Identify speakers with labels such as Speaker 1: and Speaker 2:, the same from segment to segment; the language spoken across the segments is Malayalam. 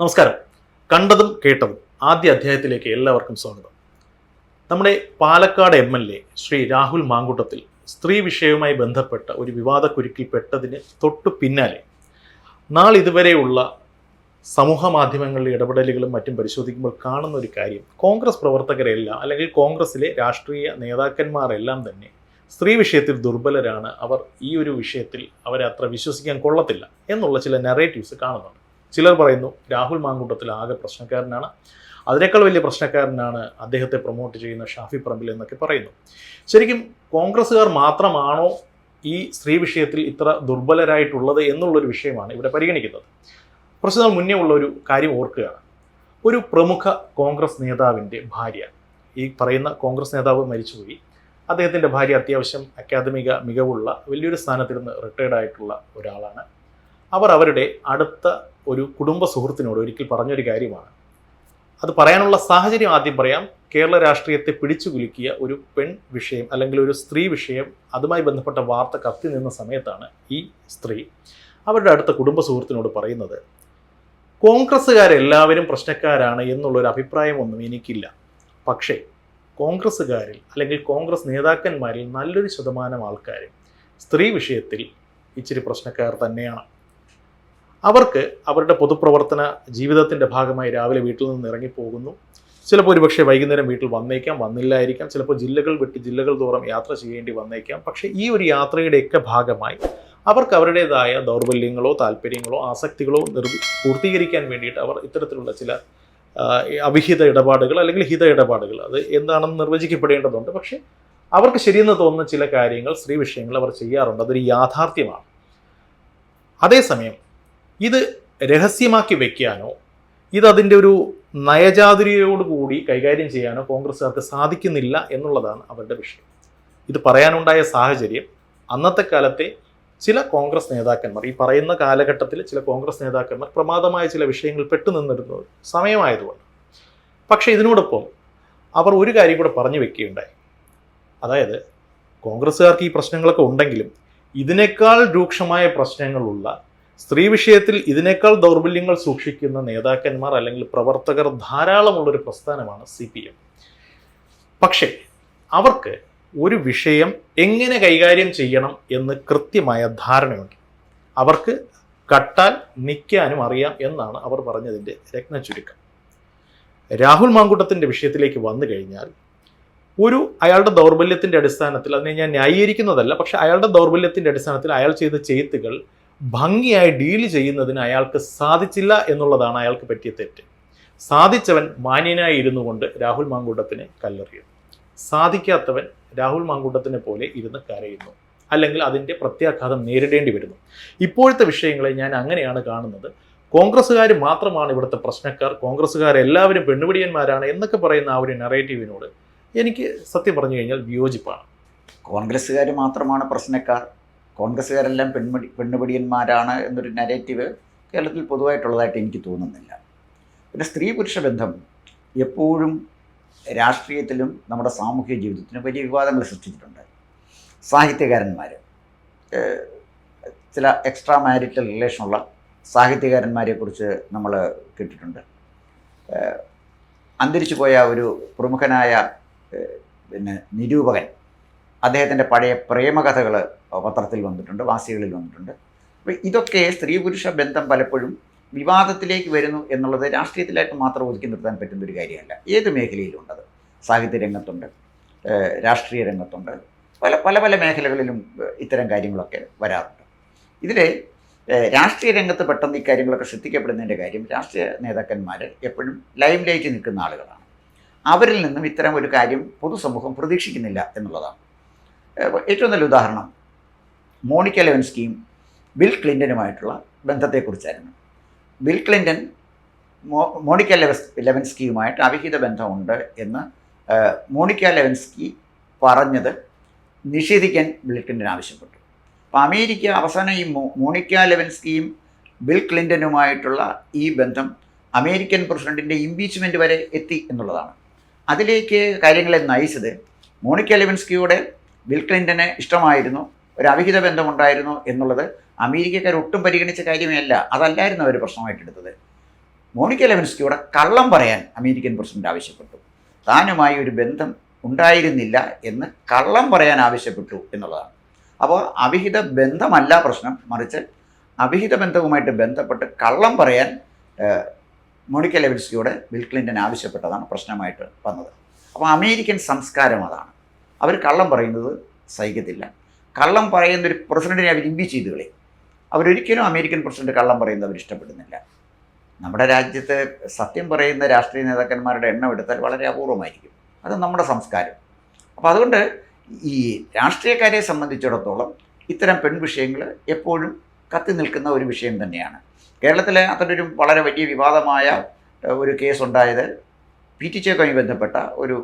Speaker 1: നമസ്കാരം. കണ്ടതും കേട്ടതും ആദ്യ അധ്യായത്തിലേക്ക് എല്ലാവർക്കും സ്വാഗതം. നമ്മുടെ പാലക്കാട് MLA ശ്രീ രാഹുൽ മാങ്കൂട്ടത്തിൽ സ്ത്രീ വിഷയവുമായി ബന്ധപ്പെട്ട ഒരു വിവാദക്കുരുക്കിൽ പെട്ടതിന് തൊട്ടു പിന്നാലെ നാളിതുവരെയുള്ള സമൂഹ മാധ്യമങ്ങളിലെ ഇടപെടലുകളും മറ്റും പരിശോധിക്കുമ്പോൾ കാണുന്ന ഒരു കാര്യം, കോൺഗ്രസ് പ്രവർത്തകരെല്ലാം അല്ലെങ്കിൽ കോൺഗ്രസിലെ രാഷ്ട്രീയ നേതാക്കന്മാരെല്ലാം തന്നെ സ്ത്രീ വിഷയത്തിൽ ദുർബലരാണ്, അവർ ഈ ഒരു വിഷയത്തിൽ അവരെ അത്ര വിശ്വസിക്കാൻ കൊള്ളത്തില്ല എന്നുള്ള ചില നെറേറ്റീവ്സ് കാണുന്നുണ്ട്. ചിലർ പറയുന്നു രാഹുൽ മാങ്കൂട്ടത്തിൽ ആകെ പ്രശ്നക്കാരനാണ്, അതിനേക്കാൾ വലിയ പ്രശ്നക്കാരനാണ് അദ്ദേഹത്തെ പ്രൊമോട്ട് ചെയ്യുന്ന ഷാഫി പറമ്പിൽ എന്നൊക്കെ പറയുന്നു. ശരിക്കും കോൺഗ്രസ്സുകാർ മാത്രമാണോ ഈ സ്ത്രീ വിഷയത്തിൽ ഇത്ര ദുർബലരായിട്ടുള്ളത് എന്നുള്ളൊരു വിഷയമാണ് ഇവിടെ പരിഗണിക്കുന്നത്. കുറച്ച് നാൾ മുന്നേ ഉള്ള ഒരു കാര്യം ഓർക്കുകയാണ്. ഒരു പ്രമുഖ കോൺഗ്രസ് നേതാവിൻ്റെ ഭാര്യ, ഈ പറയുന്ന കോൺഗ്രസ് നേതാവ് മരിച്ചുപോയി, അദ്ദേഹത്തിൻ്റെ ഭാര്യ അത്യാവശ്യം അക്കാദമിക മികവുള്ള വലിയൊരു സ്ഥാനത്തിരുന്ന് റിട്ടയർഡ് ആയിട്ടുള്ള ഒരാളാണ്. അവർ അവരുടെ അടുത്ത ഒരു കുടുംബ സുഹൃത്തിനോട് ഒരിക്കൽ പറഞ്ഞൊരു കാര്യമാണ്. അത് പറയാനുള്ള സാഹചര്യം ആദ്യം പറയാം. കേരള രാഷ്ട്രീയത്തെ പിടിച്ചു കുലുക്കിയ ഒരു പെൺ വിഷയം അല്ലെങ്കിൽ ഒരു സ്ത്രീ വിഷയം, അതുമായി ബന്ധപ്പെട്ട വാർത്ത കത്തി നിന്ന സമയത്താണ് ഈ സ്ത്രീ അവരുടെ അടുത്ത കുടുംബ സുഹൃത്തിനോട് പറയുന്നത്, കോൺഗ്രസ്സുകാരെല്ലാവരും പ്രശ്നക്കാരാണ് എന്നുള്ളൊരു അഭിപ്രായമൊന്നും എനിക്കില്ല, പക്ഷേ കോൺഗ്രസ്സുകാരിൽ അല്ലെങ്കിൽ കോൺഗ്രസ് നേതാക്കന്മാരിൽ നല്ലൊരു ശതമാനം ആൾക്കാർ സ്ത്രീ വിഷയത്തിൽ ഇച്ചിരി പ്രശ്നക്കാർ തന്നെയാണ്. അവർക്ക് അവരുടെ പൊതുപ്രവർത്തന ജീവിതത്തിൻ്റെ ഭാഗമായി രാവിലെ വീട്ടിൽ നിന്ന് ഇറങ്ങിപ്പോകുന്നു. ചിലപ്പോൾ ഒരുപക്ഷെ വൈകുന്നേരം വീട്ടിൽ വന്നേക്കാം, വന്നില്ലായിരിക്കാം. ചിലപ്പോൾ ജില്ലകൾ വിട്ട് ജില്ലകൾ തോറും യാത്ര ചെയ്യേണ്ടി വന്നേക്കാം. പക്ഷേ ഈ ഒരു യാത്രയുടെയൊക്കെ ഭാഗമായി അവർക്ക് അവരുടേതായ ദൗർബല്യങ്ങളോ താല്പര്യങ്ങളോ ആസക്തികളോ പൂർത്തീകരിക്കാൻ വേണ്ടിയിട്ട് അവർ ഇത്തരത്തിലുള്ള ചില അവിഹിത ഇടപാടുകൾ അല്ലെങ്കിൽ ഹിത ഇടപാടുകൾ, അത് എന്താണെന്ന് നിർവചിക്കപ്പെടേണ്ടതുണ്ട്. പക്ഷേ അവർക്ക് ശരിയെന്ന് തോന്നുന്ന ചില കാര്യങ്ങൾ, സ്ത്രീ വിഷയങ്ങൾ അവർ ചെയ്യാറുണ്ട്. അതൊരു യാഥാർത്ഥ്യമാണ്. അതേസമയം ഇത് രഹസ്യമാക്കി വെക്കാനോ ഇതതിൻ്റെ ഒരു നയചാതുര്യയോടുകൂടി കൈകാര്യം ചെയ്യാനോ കോൺഗ്രസ്സുകാർക്ക് സാധിക്കുന്നില്ല എന്നുള്ളതാണ് അവരുടെ വിഷയം. ഇത് പറയാനുണ്ടായ സാഹചര്യം, അന്നത്തെ കാലത്തെ ചില കോൺഗ്രസ് നേതാക്കന്മാർ, ഈ പറയുന്ന കാലഘട്ടത്തിൽ ചില കോൺഗ്രസ് നേതാക്കന്മാർ പ്രമാദമായ ചില വിഷയങ്ങൾ പെട്ടുനിന്നിരുന്ന സമയമായതുകൊണ്ട്. പക്ഷേ ഇതിനോടൊപ്പം അവർ ഒരു കാര്യം കൂടെ പറഞ്ഞു വെക്കുകയുണ്ടായി. അതായത് കോൺഗ്രസ്സുകാർക്ക് ഈ പ്രശ്നങ്ങളൊക്കെ ഉണ്ടെങ്കിലും ഇതിനേക്കാൾ രൂക്ഷമായ പ്രശ്നങ്ങളുള്ള, സ്ത്രീ വിഷയത്തിൽ ഇതിനേക്കാൾ ദൗർബല്യങ്ങൾ സൂക്ഷിക്കുന്ന നേതാക്കന്മാർ അല്ലെങ്കിൽ പ്രവർത്തകർ ധാരാളമുള്ളൊരു പ്രസ്ഥാനമാണ് CPM. പക്ഷേ അവർക്ക് ഒരു വിഷയം എങ്ങനെ കൈകാര്യം ചെയ്യണം എന്ന് കൃത്യമായ ധാരണയുണ്ട്. അവർക്ക് കട്ടാൽ നിൽക്കാനും അറിയാം എന്നാണ് അവർ പറഞ്ഞതിൻ്റെ രത്നച്ചുരുക്കം. രാഹുൽ മാങ്കൂട്ടത്തിൻ്റെ വിഷയത്തിലേക്ക് വന്നു കഴിഞ്ഞാൽ, അയാളുടെ ദൗർബല്യത്തിൻ്റെ അടിസ്ഥാനത്തിൽ, അതിനെ ഞാൻ ന്യായീകരിക്കുന്നതല്ല, പക്ഷേ അയാളുടെ ദൗർബല്യത്തിൻ്റെ അടിസ്ഥാനത്തിൽ അയാൾ ചെയ്ത ചെയ്ത്തുകൾ ഭംഗിയായി ഡീൽ ചെയ്യുന്നതിന് അയാൾക്ക് സാധിച്ചില്ല എന്നുള്ളതാണ് അയാൾക്ക് പറ്റിയ തെറ്റ്. സാധിച്ചവൻ മാന്യനായി ഇരുന്നു കൊണ്ട് രാഹുൽ മാങ്കൂട്ടത്തിനെ കല്ലെറിയുന്നു, സാധിക്കാത്തവൻ രാഹുൽ മാങ്കൂട്ടത്തിനെ പോലെ ഇരുന്ന് കരയുന്നു, അല്ലെങ്കിൽ അതിൻ്റെ പ്രത്യാഘാതം നേരിടേണ്ടി വരുന്നു. ഇപ്പോഴത്തെ വിഷയങ്ങളെ ഞാൻ അങ്ങനെയാണ് കാണുന്നത്. കോൺഗ്രസ്സുകാർ മാത്രമാണ് ഇവിടുത്തെ പ്രശ്നക്കാർ, കോൺഗ്രസ്സുകാരെല്ലാവരും പെണ്ണുപിടിയന്മാരാണ് എന്നൊക്കെ പറയുന്ന ആ ഒരു നെറേറ്റീവിനോട് എനിക്ക് സത്യം പറഞ്ഞു കഴിഞ്ഞാൽ വിയോജിപ്പാണ്.
Speaker 2: കോൺഗ്രസ്സുകാർ മാത്രമാണ് പ്രശ്നക്കാർ, കോൺഗ്രസ്സുകാരെല്ലാം പെണ്ണുപിടിയന്മാരാണ് എന്നൊരു നരേറ്റീവ് കേരളത്തിൽ പൊതുവായിട്ടുള്ളതായിട്ട് എനിക്ക് തോന്നുന്നില്ല. പിന്നെ സ്ത്രീ പുരുഷ ബന്ധം എപ്പോഴും രാഷ്ട്രീയത്തിലും നമ്മുടെ സാമൂഹ്യ ജീവിതത്തിലും വലിയ വിവാദങ്ങൾ സൃഷ്ടിച്ചിട്ടുണ്ട്. സാഹിത്യകാരന്മാർ, ചില എക്സ്ട്രാ മാരിറ്റൽ റിലേഷനുള്ള സാഹിത്യകാരന്മാരെക്കുറിച്ച് നമ്മൾ കേട്ടിട്ടുണ്ട്. അന്തരിച്ചു പോയ ഒരു പ്രമുഖനായ നിരൂപകൻ, അദ്ദേഹത്തിൻ്റെ പഴയ പ്രേമകഥകൾ പത്രത്തിൽ വന്നിട്ടുണ്ട്, വാസികളിൽ വന്നിട്ടുണ്ട്. അപ്പോൾ ഇതൊക്കെ സ്ത്രീ പുരുഷ ബന്ധം പലപ്പോഴും വിവാദത്തിലേക്ക് വരുന്നു എന്നുള്ളത് രാഷ്ട്രീയത്തിലായിട്ട് മാത്രം ഒതുക്കി നിർത്താൻ പറ്റുന്നൊരു കാര്യമല്ല. ഏത് മേഖലയിലുണ്ടത്, സാഹിത്യ രംഗത്തുണ്ട്, രാഷ്ട്രീയ രംഗത്തുണ്ട്, പല പല മേഖലകളിലും ഇത്തരം കാര്യങ്ങളൊക്കെ വരാറുണ്ട്. ഇതിൽ രാഷ്ട്രീയ രംഗത്ത് പെട്ടെന്ന് ഈ കാര്യങ്ങളൊക്കെ ശ്രദ്ധിക്കപ്പെടുന്നതിൻ്റെ കാര്യം, രാഷ്ട്രീയ നേതാക്കന്മാർ എപ്പോഴും ലൈം ലൈറ്റിൽ നിൽക്കുന്ന ആളുകളാണ്. അവരിൽ നിന്നും ഇത്തരം ഒരു കാര്യം പൊതുസമൂഹം പ്രതീക്ഷിക്കുന്നില്ല എന്നുള്ളതാണ്. ഏറ്റവും നല്ല ഉദാഹരണം മോണിക്ക ലെവിൻസ്കിയും ബിൽ ക്ലിൻ്റനുമായിട്ടുള്ള ബന്ധത്തെക്കുറിച്ചായിരുന്നു. ബിൽ ക്ലിൻ്റൺ മോണിക്ക ലെവിൻസ്കിയുമായിട്ട് അവിഹിത ബന്ധമുണ്ട് എന്ന് മോണിക്ക ലെവിൻസ്കി പറഞ്ഞത് നിഷേധിക്കാൻ ബിൽ ക്ലിൻ്റൺ ആവശ്യപ്പെട്ടു. അപ്പോൾ അമേരിക്ക അവസാനം ഈ മോണിക്ക ലെവിൻസ്കിയും ബിൽ ക്ലിൻ്റനുമായിട്ടുള്ള ഈ ബന്ധം അമേരിക്കൻ പ്രസിഡൻറ്റിൻ്റെ ഇംപീച്ച്മെൻറ്റ് വരെ എത്തി എന്നുള്ളതാണ്. അതിലേക്ക് കാര്യങ്ങളെ നയിച്ചത് മോണിക്ക ലെവിൻസ്കിയുടെ ബിൽ ക്ലിൻ്റനെ ഇഷ്ടമായിരുന്നു, ഒരു അവിഹിത ബന്ധമുണ്ടായിരുന്നു എന്നുള്ളത് അമേരിക്കക്കാർ ഒട്ടും പരിഗണിച്ച കാര്യമേ അല്ല. അതല്ലായിരുന്നു അവർ പ്രശ്നമായിട്ടെടുത്തത്. മോണിക്ക ലെവിൻസ്കിയോട് കള്ളം പറയാൻ അമേരിക്കൻ പ്രസിഡന്റ് ആവശ്യപ്പെട്ടു. താനുമായി ഒരു ബന്ധം ഉണ്ടായിരുന്നില്ല എന്ന് കള്ളം പറയാൻ ആവശ്യപ്പെട്ടു എന്നുള്ളതാണ്. അപ്പോൾ അവിഹിത ബന്ധമല്ല പ്രശ്നം, മറിച്ച് അവിഹിത ബന്ധവുമായിട്ട് ബന്ധപ്പെട്ട് കള്ളം പറയാൻ മോണിക്ക ലെവിൻസ്കിയോട് ബിൽ ക്ലിൻ്റൺ ആവശ്യപ്പെട്ടതാണ് പ്രശ്നമായിട്ട് വന്നത്. അപ്പോൾ അമേരിക്കൻ സംസ്കാരം അതാണ്. അവർ കള്ളം പറയുന്നത് സഹിക്കത്തില്ല. കള്ളം പറയുന്നൊരു പ്രസിഡന്റിനെ അവർ ഇംപീച്ച് ചെയ്ത് കളയും. അവരൊരിക്കലും അമേരിക്കൻ പ്രസിഡന്റ് കള്ളം പറയുന്നത് അവർ ഇഷ്ടപ്പെടുന്നില്ല. നമ്മുടെ രാജ്യത്ത് സത്യം പറയുന്ന രാഷ്ട്രീയ നേതാക്കന്മാരുടെ എണ്ണം എടുത്താൽ വളരെ അപൂർവമായിരിക്കും. അത് നമ്മുടെ സംസ്കാരം. അപ്പോൾ അതുകൊണ്ട് ഈ രാഷ്ട്രീയക്കാരെ സംബന്ധിച്ചിടത്തോളം ഇത്തരം പെൺവിഷയങ്ങൾ എപ്പോഴും കത്തി നിൽക്കുന്ന ഒരു വിഷയം തന്നെയാണ്. കേരളത്തിലെ അത്തരൊരു വളരെ വലിയ വിവാദമായ ഒരു കേസുണ്ടായത് പി.ടി. ചേക്കുമായി ബന്ധപ്പെട്ട ഒരു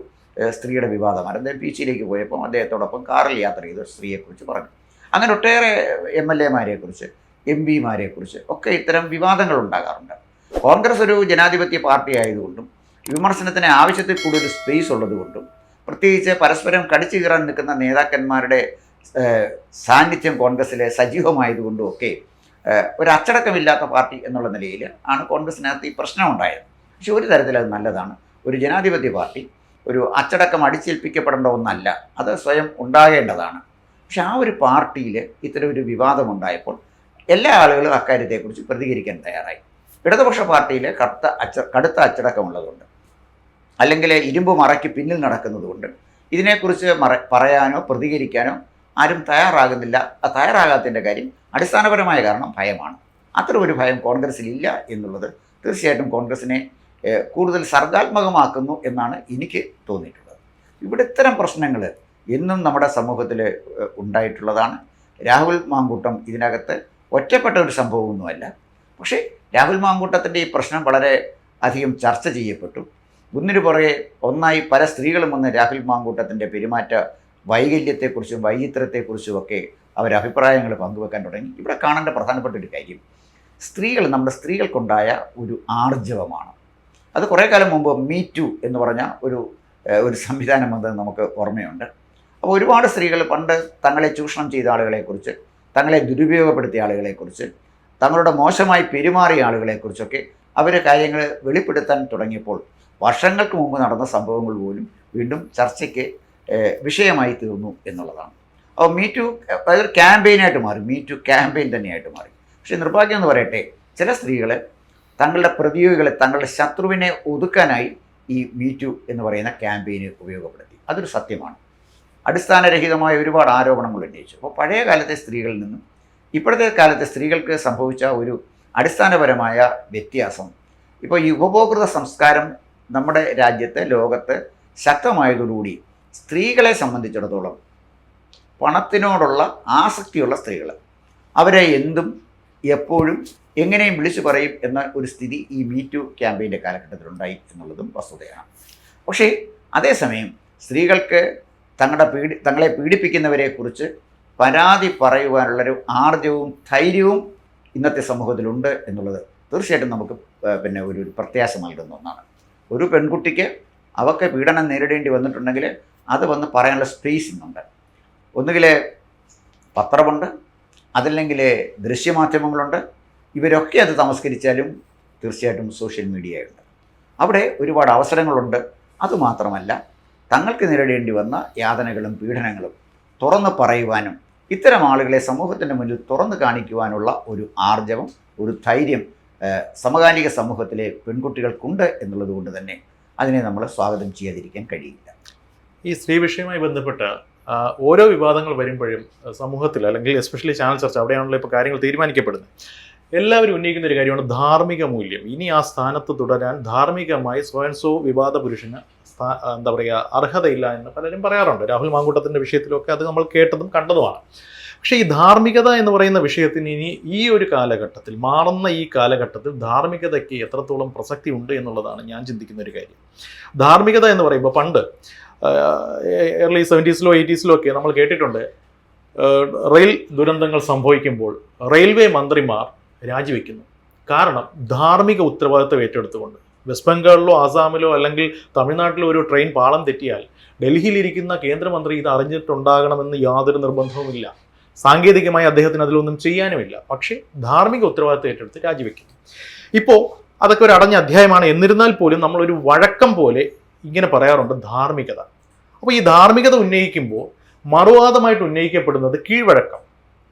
Speaker 2: സ്ത്രീയുടെ വിവാദമാണ്. അദ്ദേഹം പീച്ചിയിലേക്ക് പോയപ്പോൾ അദ്ദേഹത്തോടൊപ്പം കാറിൽ യാത്ര ചെയ്ത സ്ത്രീയെക്കുറിച്ച് പറഞ്ഞു. അങ്ങനെ ഒട്ടേറെ MLA-മാരെക്കുറിച്ച് MP-മാരെക്കുറിച്ച് ഒക്കെ ഇത്തരം വിവാദങ്ങൾ ഉണ്ടാകാറുണ്ട്. കോൺഗ്രസ് ഒരു ജനാധിപത്യ പാർട്ടി ആയതുകൊണ്ടും വിമർശനത്തിന് ആവശ്യത്തിൽ കൂടുതൽ സ്പേസ് ഉള്ളതുകൊണ്ടും പ്രത്യേകിച്ച് പരസ്പരം കടിച്ചു കീറാൻ നിൽക്കുന്ന നേതാക്കന്മാരുടെ സാന്നിധ്യം കോൺഗ്രസ്സിലെ സജീവമായതുകൊണ്ടും ഒക്കെ ഒരു അച്ചടക്കമില്ലാത്ത പാർട്ടി എന്നുള്ള നിലയിൽ ആണ് കോൺഗ്രസ്സിനകത്ത് ഈ പ്രശ്നം ഉണ്ടായത്. പക്ഷെ ഒരു തരത്തിൽ അത് നല്ലതാണ്. ഒരു ജനാധിപത്യ പാർട്ടി ഒരു അച്ചടക്കം അടിച്ചേൽപ്പിക്കപ്പെടേണ്ട ഒന്നല്ല, അത് സ്വയം ഉണ്ടാകേണ്ടതാണ്. പക്ഷെ ആ ഒരു പാർട്ടിയിൽ ഇത്തരം ഒരു വിവാദമുണ്ടായപ്പോൾ എല്ലാ ആളുകളും അക്കാര്യത്തെക്കുറിച്ച് പ്രതികരിക്കാൻ തയ്യാറായി. ഇടതുപക്ഷ പാർട്ടിയിൽ കടുത്ത അച്ചടക്കമുള്ളതുകൊണ്ട്, അല്ലെങ്കിൽ ഇരുമ്പ് മറയ്ക്ക് പിന്നിൽ നടക്കുന്നതുകൊണ്ട് ഇതിനെക്കുറിച്ച് പറയാനോ പ്രതികരിക്കാനോ ആരും തയ്യാറാകുന്നില്ല. തയ്യാറാകാത്തതിൻ്റെ കാര്യം, അടിസ്ഥാനപരമായ കാരണം ഭയമാണ്. അത്തരം ഒരു ഭയം കോൺഗ്രസ്സിലില്ല എന്നുള്ളത് തീർച്ചയായിട്ടും കോൺഗ്രസ്സിനെ കൂടുതൽ സർഗാത്മകമാക്കുന്നു എന്നാണ് എനിക്ക് തോന്നിയിട്ടുള്ളത്. ഇവിടെ ഇത്തരം പ്രശ്നങ്ങൾ എന്നും നമ്മുടെ സമൂഹത്തിൽ ഉണ്ടായിട്ടുള്ളതാണ്. രാഹുൽ മാങ്കൂട്ടം ഇതിനകത്ത് ഒറ്റപ്പെട്ട ഒരു സംഭവമൊന്നുമല്ല. പക്ഷേ രാഹുൽ മാങ്കൂട്ടത്തിൻ്റെ ഈ പ്രശ്നം വളരെ അധികം ചർച്ച ചെയ്യപ്പെട്ടു. ഒന്നിനു പുറകെ ഒന്നായി പല സ്ത്രീകളും വന്ന് രാഹുൽ മാങ്കൂട്ടത്തിൻ്റെ പെരുമാറ്റ വൈകല്യത്തെക്കുറിച്ചും വൈചിത്രത്തെക്കുറിച്ചുമൊക്കെ അവർ അഭിപ്രായങ്ങൾ പങ്കുവെക്കാൻ തുടങ്ങി. ഇവിടെ കാണേണ്ട പ്രധാനപ്പെട്ട ഒരു കാര്യം, നമ്മുടെ സ്ത്രീകൾക്കുണ്ടായ ഒരു ആർജവമാണ്. അത് കുറേ കാലം മുമ്പ് മീ-ടു എന്ന് പറഞ്ഞ ഒരു സംവിധാനം വന്നത് നമുക്ക് ഓർമ്മയുണ്ട്. അപ്പോൾ ഒരുപാട് സ്ത്രീകൾ പണ്ട് തങ്ങളെ ചൂഷണം ചെയ്ത ആളുകളെക്കുറിച്ച്, തങ്ങളെ ദുരുപയോഗപ്പെടുത്തിയ ആളുകളെക്കുറിച്ച്, തങ്ങളുടെ മോശമായി പെരുമാറിയ ആളുകളെക്കുറിച്ചൊക്കെ അവർ കാര്യങ്ങൾ വെളിപ്പെടുത്താൻ തുടങ്ങിയപ്പോൾ വർഷങ്ങൾക്ക് മുമ്പ് നടന്ന സംഭവങ്ങൾ പോലും വീണ്ടും ചർച്ചയ്ക്ക് വിഷയമായി തീർന്നു എന്നുള്ളതാണ്. അപ്പോൾ മീ-ടു അതൊരു ക്യാമ്പയിനായിട്ട് മാറി, മീ-ടു ക്യാമ്പയിൻ തന്നെയായിട്ട് മാറി. പക്ഷേ നിർഭാഗ്യം എന്ന് പറയട്ടെ, ചില സ്ത്രീകൾ തങ്ങളുടെ പ്രതിയോഗികളെ, തങ്ങളുടെ ശത്രുവിനെ ഒതുക്കാനായി ഈ മീ-ടു എന്ന് പറയുന്ന ക്യാമ്പയിന് ഉപയോഗപ്പെടുത്തി. അതൊരു സത്യമാണ്. അടിസ്ഥാനരഹിതമായ ഒരുപാട് ആരോപണങ്ങൾ ഉന്നയിച്ചു. അപ്പോൾ പഴയ കാലത്തെ സ്ത്രീകളിൽ നിന്നും ഇപ്പോഴത്തെ കാലത്തെ സ്ത്രീകൾക്ക് സംഭവിച്ച ഒരു അടിസ്ഥാനപരമായ വ്യത്യാസം, ഇപ്പോൾ ഈ ഉപഭോക്തൃ സംസ്കാരം നമ്മുടെ രാജ്യത്ത്, ലോകത്ത് ശക്തമായതോടുകൂടി സ്ത്രീകളെ സംബന്ധിച്ചിടത്തോളം പണത്തിനോടുള്ള ആസക്തിയുള്ള സ്ത്രീകൾ, അവരെ എന്തും എപ്പോഴും എങ്ങനെയും വിളിച്ചു പറയും എന്ന ഒരു സ്ഥിതി ഈ മീ-ടു ക്യാമ്പയിൻ്റെ കാലഘട്ടത്തിലുണ്ടായി എന്നുള്ളതും വസ്തുതയാണ്. പക്ഷേ അതേസമയം സ്ത്രീകൾക്ക് തങ്ങളെ പീഡിപ്പിക്കുന്നവരെക്കുറിച്ച് പരാതി പറയുവാനുള്ളൊരു ആർജവും ധൈര്യവും ഇന്നത്തെ സമൂഹത്തിലുണ്ട് എന്നുള്ളത് തീർച്ചയായിട്ടും നമുക്ക് ഒരു പ്രത്യാശ നൽകുന്ന ഒന്നാണ്. ഒരു പെൺകുട്ടിക്ക് അവർക്ക് പീഡനം നേരിടേണ്ടി വന്നിട്ടുണ്ടെങ്കിൽ അത് വന്ന് പറയാനുള്ള സ്പേസ് ഇന്നുണ്ട്. ഒന്നുകിൽ പത്രമുണ്ട്, അതല്ലെങ്കിൽ ദൃശ്യമാധ്യമങ്ങളുണ്ട്. ഇവരൊക്കെ അത് തമസ്കരിച്ചാലും തീർച്ചയായിട്ടും സോഷ്യൽ മീഡിയയുണ്ട്. അവിടെ ഒരുപാട് അവസരങ്ങളുണ്ട്. അതുമാത്രമല്ല, തങ്ങൾക്ക് നേരിടേണ്ടി വന്ന യാതനകളും പീഡനങ്ങളും തുറന്ന് പറയുവാനും ഇത്തരം ആളുകളെ സമൂഹത്തിൻ്റെ മുന്നിൽ തുറന്നു കാണിക്കുവാനുള്ള ഒരു ആർജവം, ഒരു ധൈര്യം സമകാലിക സമൂഹത്തിലെ പെൺകുട്ടികൾക്കുണ്ട് എന്നുള്ളത് കൊണ്ട് തന്നെ അതിനെ നമ്മൾ സ്വാഗതം ചെയ്യാതിരിക്കാൻ കഴിയില്ല.
Speaker 1: ഈ സ്ത്രീ വിഷയവുമായി ബന്ധപ്പെട്ട ഓരോ വിവാദങ്ങൾ വരുമ്പോഴും സമൂഹത്തിൽ, അല്ലെങ്കിൽ എസ്പെഷ്യലി ചാനൽ ചർച്ച, അവിടെയാണല്ലോ ഇപ്പോൾ കാര്യങ്ങൾ തീരുമാനിക്കപ്പെടുന്നത്, എല്ലാവരും ഉന്നയിക്കുന്ന ഒരു കാര്യമാണ് ധാർമ്മിക മൂല്യം. ഇനി ആ സ്ഥാനത്ത് തുടരാൻ ധാർമ്മികമായി സ്വയംസോ വിവാദ പുരുഷന് അർഹതയില്ല എന്ന് പലരും പറയാറുണ്ട്. രാഹുൽ മാങ്കൂട്ടത്തിൻ്റെ വിഷയത്തിലൊക്കെ അത് നമ്മൾ കേട്ടതും കണ്ടതുമാണ്. പക്ഷേ ഈ ധാർമ്മികത എന്ന് പറയുന്ന വിഷയത്തിന് ഇനി ഈ ഒരു കാലഘട്ടത്തിൽ, മാറുന്ന ഈ കാലഘട്ടത്തിൽ ധാർമ്മികതയ്ക്ക് എത്രത്തോളം പ്രസക്തി ഉണ്ട് എന്നുള്ളതാണ് ഞാൻ ചിന്തിക്കുന്ന ഒരു കാര്യം. ധാർമ്മികത എന്ന് പറയുമ്പോൾ പണ്ട് early 70s 80s ഒക്കെ നമ്മൾ കേട്ടിട്ടുണ്ട്, റെയിൽ ദുരന്തങ്ങൾ സംഭവിക്കുമ്പോൾ റെയിൽവേ മന്ത്രിമാർ രാജിവെക്കുന്നു. കാരണം ധാർമ്മിക ഉത്തരവാദിത്വം ഏറ്റെടുത്തുകൊണ്ട്. വെസ്റ്റ് ബംഗാളിലോ ആസാമിലോ അല്ലെങ്കിൽ തമിഴ്നാട്ടിലോ ഒരു ട്രെയിൻ പാളം തെറ്റിയാൽ ഡൽഹിയിലിരിക്കുന്ന കേന്ദ്രമന്ത്രി ഇത് അറിഞ്ഞിട്ടുണ്ടാകണമെന്ന് യാതൊരു നിർബന്ധവുമില്ല. സാങ്കേതികമായി അദ്ദേഹത്തിന് അതിലൊന്നും ചെയ്യാനുമില്ല. പക്ഷേ ധാർമ്മിക ഉത്തരവാദിത്വം ഏറ്റെടുത്ത് രാജിവെക്കുന്നു. ഇപ്പോൾ അതൊക്കെ ഒരു അടഞ്ഞ അധ്യായമാണ്. എന്നിരുന്നാൽ പോലും നമ്മളൊരു വഴക്കം പോലെ ഇങ്ങനെ പറയാറുണ്ട് ധാർമ്മികത. അപ്പോൾ ഈ ധാർമ്മികത ഉന്നയിക്കുമ്പോൾ മറുവാദമായിട്ട് ഉന്നയിക്കപ്പെടുന്നത് കീഴ്വഴക്കം.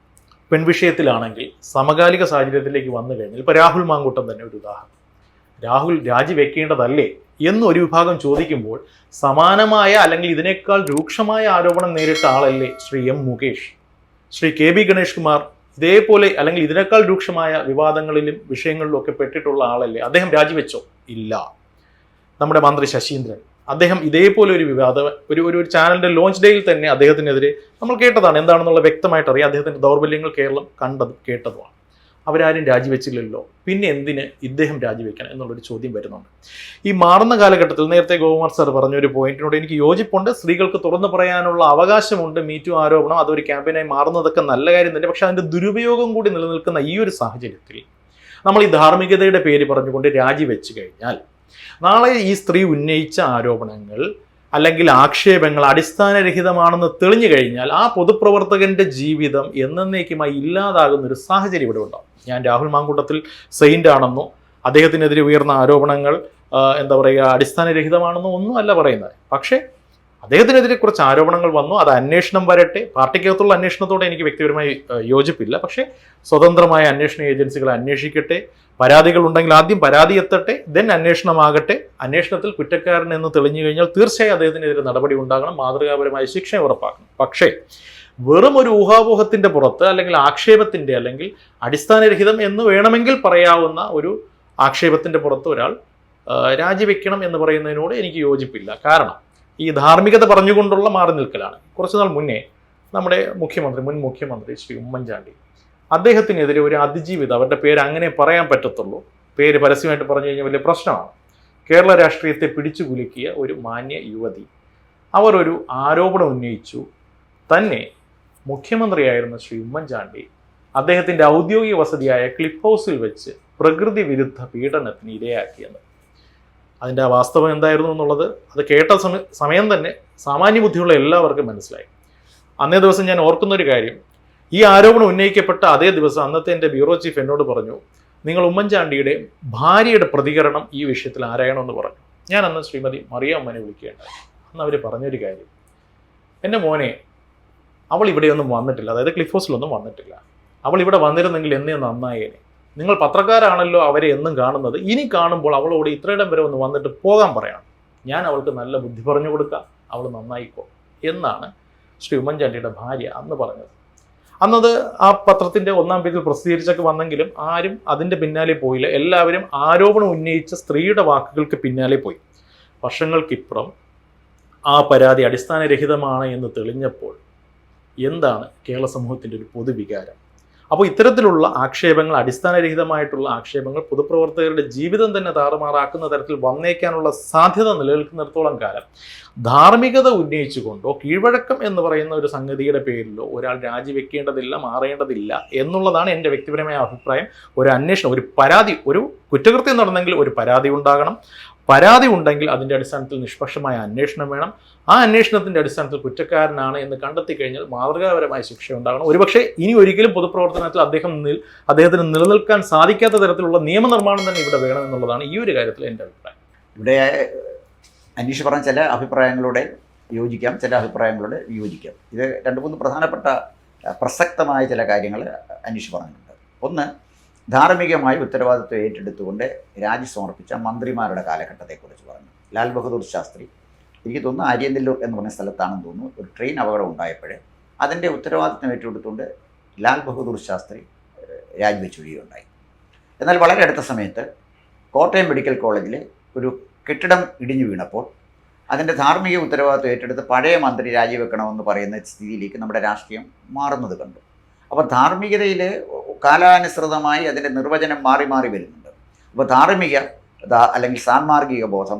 Speaker 1: പെൺവിഷയത്തിലാണെങ്കിൽ സമകാലിക സാഹചര്യത്തിലേക്ക് വന്നു കഴിഞ്ഞാൽ ഇപ്പോൾ രാഹുൽ മാങ്കൂട്ടം തന്നെ ഒരു ഉദാഹരണം. രാഹുൽ രാജിവെക്കേണ്ടതല്ലേ എന്നൊരു വിഭാഗം ചോദിക്കുമ്പോൾ സമാനമായ അല്ലെങ്കിൽ ഇതിനേക്കാൾ രൂക്ഷമായ ആരോപണം നേരിട്ട ആളല്ലേ Shri M Mukesh, Shri K B Ganesh Kumar ഇതേപോലെ അല്ലെങ്കിൽ ഇതിനേക്കാൾ രൂക്ഷമായ വിവാദങ്ങളിലും വിഷയങ്ങളിലും ഒക്കെ പെട്ടിട്ടുള്ള ആളല്ലേ? അദ്ദേഹം രാജിവെച്ചോ? ഇല്ല. നമ്മുടെ മന്ത്രി ശശീന്ദ്രൻ, അദ്ദേഹം ഇതേപോലെ ഒരു വിവാദം ഒരു ചാനലിന്റെ ലോഞ്ച് ഡേയിൽ തന്നെ അദ്ദേഹത്തിനെതിരെ നമ്മൾ കേട്ടതാണ്. എന്താണെന്നുള്ള വ്യക്തമായിട്ട് അറിയാം. അദ്ദേഹത്തിന്റെ ദൗർബല്യങ്ങൾ കേരളം കണ്ടതും കേട്ടതുമാണ്. അവരാരും രാജിവെച്ചില്ലല്ലോ, പിന്നെ എന്തിന് ഇദ്ദേഹം രാജിവെക്കണം എന്നുള്ളൊരു ചോദ്യം വരുന്നുണ്ട്. ഈ മാറുന്ന കാലഘട്ടത്തിൽ നേരത്തെ ഗോകുമാർ സാർ പറഞ്ഞൊരു പോയിന്റിനോട് എനിക്ക് യോജിപ്പുണ്ട്. സ്ത്രീകൾക്ക് തുറന്നു പറയാനുള്ള അവകാശമുണ്ട്. മീറ്റു ആരോപണം അതൊരു ക്യാമ്പയിനായി മാറുന്നതൊക്കെ നല്ല കാര്യം തന്നെ. പക്ഷെ അതിന്റെ ദുരുപയോഗം കൂടി നിലനിൽക്കുന്ന ഈ ഒരു സാഹചര്യത്തിൽ നമ്മൾ ഈ ധാർമ്മികതയുടെ പേര് പറഞ്ഞുകൊണ്ട് രാജിവെച്ച് കഴിഞ്ഞാൽ നാളെ ഈ സ്ത്രീ ഉന്നയിച്ച ആരോപണങ്ങൾ അല്ലെങ്കിൽ ആക്ഷേപങ്ങൾ അടിസ്ഥാനരഹിതമാണെന്ന് തെളിഞ്ഞു കഴിഞ്ഞാൽ ആ പൊതുപ്രവർത്തകന്റെ ജീവിതം എന്നേക്കുമായി ഇല്ലാതാകുന്ന ഒരു സാഹചര്യം ഇവിടെ ഉണ്ടാവും. ഞാൻ രാഹുൽ മാങ്കൂട്ടത്തിൽ സെയിന്റ് ആണെന്നോ അദ്ദേഹത്തിനെതിരെ ഉയർന്ന ആരോപണങ്ങൾ എന്താ പറയുക അടിസ്ഥാനരഹിതമാണെന്നോ ഒന്നും അല്ല പറയുന്നത്. പക്ഷേ അദ്ദേഹത്തിനെതിരെ കുറച്ച് ആരോപണങ്ങൾ വന്നു, അത് അന്വേഷണം വരട്ടെ. പാർട്ടിക്കകത്തുള്ള അന്വേഷണത്തോടെ എനിക്ക് വ്യക്തിപരമായി യോജിപ്പില്ല. പക്ഷേ സ്വതന്ത്രമായ അന്വേഷണ ഏജൻസികൾ അന്വേഷിക്കട്ടെ. പരാതികൾ ഉണ്ടെങ്കിൽ ആദ്യം പരാതി എത്തട്ടെ, ദെൻ അന്വേഷണമാകട്ടെ. അന്വേഷണത്തിൽ കുറ്റക്കാരൻ എന്ന് തെളിഞ്ഞു കഴിഞ്ഞാൽ തീർച്ചയായും അദ്ദേഹത്തിനെതിരെ നടപടി ഉണ്ടാകണം, മാതൃകാപരമായ ശിക്ഷ ഉറപ്പാക്കണം. പക്ഷേ വെറും ഒരു ഊഹാപോഹത്തിന്റെ പുറത്ത് അല്ലെങ്കിൽ ആക്ഷേപത്തിന്റെ അല്ലെങ്കിൽ അടിസ്ഥാനരഹിതം എന്ന് വേണമെങ്കിൽ പറയാവുന്ന ഒരു ആക്ഷേപത്തിന്റെ പുറത്ത് ഒരാൾ രാജിവെക്കണം എന്ന് പറയുന്നതിനോട് എനിക്ക് യോജിപ്പില്ല. കാരണം ഈ ധാർമ്മികത പറഞ്ഞുകൊണ്ടുള്ള മാറി നിൽക്കലാണ്. കുറച്ചുനാൾ മുന്നേ നമ്മുടെ മുൻ മുഖ്യമന്ത്രി ശ്രീ ഉമ്മൻചാണ്ടി, അദ്ദേഹത്തിനെതിരെ ഒരു അതിജീവിത, അവരുടെ പേര് അങ്ങനെ പറയാൻ പറ്റത്തുള്ളൂ, പേര് പരസ്യമായിട്ട് പറഞ്ഞു കഴിഞ്ഞാൽ വലിയ പ്രശ്നമാണ്, കേരള രാഷ്ട്രീയത്തെ പിടിച്ചു കുലുക്കിയ ഒരു മാന്യ യുവതി, അവർ ഒരു ആരോപണം ഉന്നയിച്ചു. തന്നെ മുഖ്യമന്ത്രിയായിരുന്ന ശ്രീ ഉമ്മൻചാണ്ടി അദ്ദേഹത്തിൻ്റെ ഔദ്യോഗിക വസതിയായ ക്ലിഫ് ഹൗസിൽ വെച്ച് പ്രകൃതി വിരുദ്ധ പീഡനത്തിന് ഇരയാക്കിയെന്ന്. അതിൻ്റെ വാസ്തവം എന്തായിരുന്നു എന്നുള്ളത് അത് കേട്ട സമയം തന്നെ സാമാന്യ ബുദ്ധിയുള്ള എല്ലാവർക്കും മനസ്സിലായി. അന്നേ ദിവസം ഞാൻ ഓർക്കുന്നൊരു കാര്യം, ഈ ആരോപണം ഉന്നയിക്കപ്പെട്ട അതേ ദിവസം അന്നത്തെ എൻ്റെ ബ്യൂറോ ചീഫ് എന്നോട് പറഞ്ഞു, നിങ്ങൾ ഉമ്മൻചാണ്ടിയുടെ ഭാര്യയുടെ പ്രതികരണം ഈ വിഷയത്തിൽ ആരായണമെന്ന് പറഞ്ഞു. ഞാൻ അന്ന് ശ്രീമതി മറിയ അമ്മനെ വിളിക്കുകയുണ്ടായി. അന്ന് അവർ പറഞ്ഞൊരു കാര്യം, എൻ്റെ മോനെ, അവൾ ഇവിടെയൊന്നും വന്നിട്ടില്ല, അതായത് ക്ലിഫ് ഹൗസിലൊന്നും വന്നിട്ടില്ല. അവൾ ഇവിടെ വന്നിരുന്നെങ്കിൽ എന്നേ നന്നായേനെ. നിങ്ങൾ പത്രക്കാരാണല്ലോ അവരെ എന്നും കാണുന്നത്, ഇനി കാണുമ്പോൾ അവളോട് ഇത്രയിടം വരെ ഒന്ന് വന്നിട്ട് പോകാൻ പറയണം. ഞാൻ അവൾക്ക് നല്ല ബുദ്ധി പറഞ്ഞു കൊടുക്കാം, അവൾ നന്നായിക്കോ എന്നാണ് ശ്രീ ഉമ്മൻചാണ്ടിയുടെ ഭാര്യ അന്ന് പറഞ്ഞത്. അന്നത് ആ പത്രത്തിന്റെ 1-ാം പേജിൽ പ്രസിദ്ധീകരിച്ചൊക്കെ വന്നെങ്കിലും ആരും അതിന്റെ പിന്നാലെ പോയില്ല. എല്ലാവരും ആരോപണം ഉന്നയിച്ച സ്ത്രീയുടെ വാക്കുകൾക്ക് പിന്നാലെ പോയി. വർഷങ്ങൾക്കിപ്പുറം ആ പരാതി അടിസ്ഥാനരഹിതമാണ് എന്ന് തെളിഞ്ഞപ്പോൾ എന്താണ് കേരള സമൂഹത്തിൻ്റെ ഒരു പൊതുവികാരം? അപ്പോൾ ഇത്തരത്തിലുള്ള ആക്ഷേപങ്ങൾ, അടിസ്ഥാനരഹിതമായിട്ടുള്ള ആക്ഷേപങ്ങൾ പൊതുപ്രവർത്തകരുടെ ജീവിതം തന്നെ താറുമാറാക്കുന്ന തരത്തിൽ വന്നേക്കാനുള്ള സാധ്യത നിലനിൽക്കുന്നിടത്തോളം കാലം ധാർമ്മികത ഉന്നയിച്ചുകൊണ്ടോ കീഴ്വഴക്കം എന്ന് പറയുന്ന ഒരു സംഗതിയുടെ പേരിലോ ഒരാൾ രാജിവെക്കേണ്ടതില്ല, മാറേണ്ടതില്ല എന്നുള്ളതാണ് എൻ്റെ വ്യക്തിപരമായ അഭിപ്രായം. ഒരു അന്വേഷണം, ഒരു പരാതി, ഒരു കുറ്റകൃത്യം നടന്നെങ്കിൽ ഒരു പരാതി ഉണ്ടാകണം. പരാതി ഉണ്ടെങ്കിൽ അതിൻ്റെ അടിസ്ഥാനത്തിൽ നിഷ്പക്ഷമായ അന്വേഷണം വേണം. ആ അന്വേഷണത്തിൻ്റെ അടിസ്ഥാനത്തിൽ കുറ്റക്കാരനാണ് എന്ന് കണ്ടെത്തി കഴിഞ്ഞാൽ മാതൃകാപരമായ ശിക്ഷ ഉണ്ടാകണം. ഒരുപക്ഷെ ഇനി ഒരിക്കലും പൊതുപ്രവർത്തനത്തിൽ അദ്ദേഹത്തിന് നിലനിൽക്കാൻ സാധിക്കാത്ത തരത്തിലുള്ള നിയമനിർമ്മാണം തന്നെ ഇവിടെ വേണമെന്നുള്ളതാണ് ഈ ഒരു കാര്യത്തിൽ എൻ്റെ അഭിപ്രായം.
Speaker 2: ഇവിടെ അനീഷ് പറഞ്ഞ ചില അഭിപ്രായങ്ങളോടെ യോജിക്കാം, ചില അഭിപ്രായങ്ങളോട് വിയോജിക്കാം. ഇത് 2-3 പ്രധാനപ്പെട്ട പ്രസക്തമായ ചില കാര്യങ്ങൾ അനീഷ് പറഞ്ഞിട്ടുണ്ട്. ഒന്ന്, ധാർമ്മികമായി ഉത്തരവാദിത്വം ഏറ്റെടുത്തുകൊണ്ട് രാജി സമർപ്പിച്ച മന്ത്രിമാരുടെ കാലഘട്ടത്തെക്കുറിച്ച് പറഞ്ഞു. ലാൽ ബഹദൂർ ശാസ്ത്രി, എനിക്ക് തോന്നുന്നു ആര്യനെല്ലൂർ എന്ന് പറഞ്ഞ സ്ഥലത്താണെന്ന് തോന്നുന്നു, ഒരു ട്രെയിൻ അപകടം ഉണ്ടായപ്പോഴേ അതിൻ്റെ ഉത്തരവാദിത്വം ഏറ്റെടുത്തുകൊണ്ട് ലാൽ ബഹദൂർ ശാസ്ത്രി രാജിവെച്ചൊഴിയുകയുണ്ടായി. എന്നാൽ വളരെ അടുത്ത സമയത്ത് കോട്ടയം മെഡിക്കൽ കോളേജിൽ ഒരു കെട്ടിടം ഇടിഞ്ഞു വീണപ്പോൾ അതിൻ്റെ ധാർമ്മിക ഉത്തരവാദിത്വം ഏറ്റെടുത്ത് പഴയ മന്ത്രി രാജിവെക്കണമെന്ന് പറയുന്ന സ്ഥിതിയിലേക്ക് നമ്മുടെ രാഷ്ട്രീയം മാറുന്നത് കണ്ടു. അപ്പോൾ ധാർമ്മികതയിൽ കാലാനുസൃതമായി അതിൻ്റെ നിർവചനം മാറി മാറി വരുന്നുണ്ട്. അപ്പോൾ ധാർമ്മിക അല്ലെങ്കിൽ സാൻമാർഗിക ബോധം,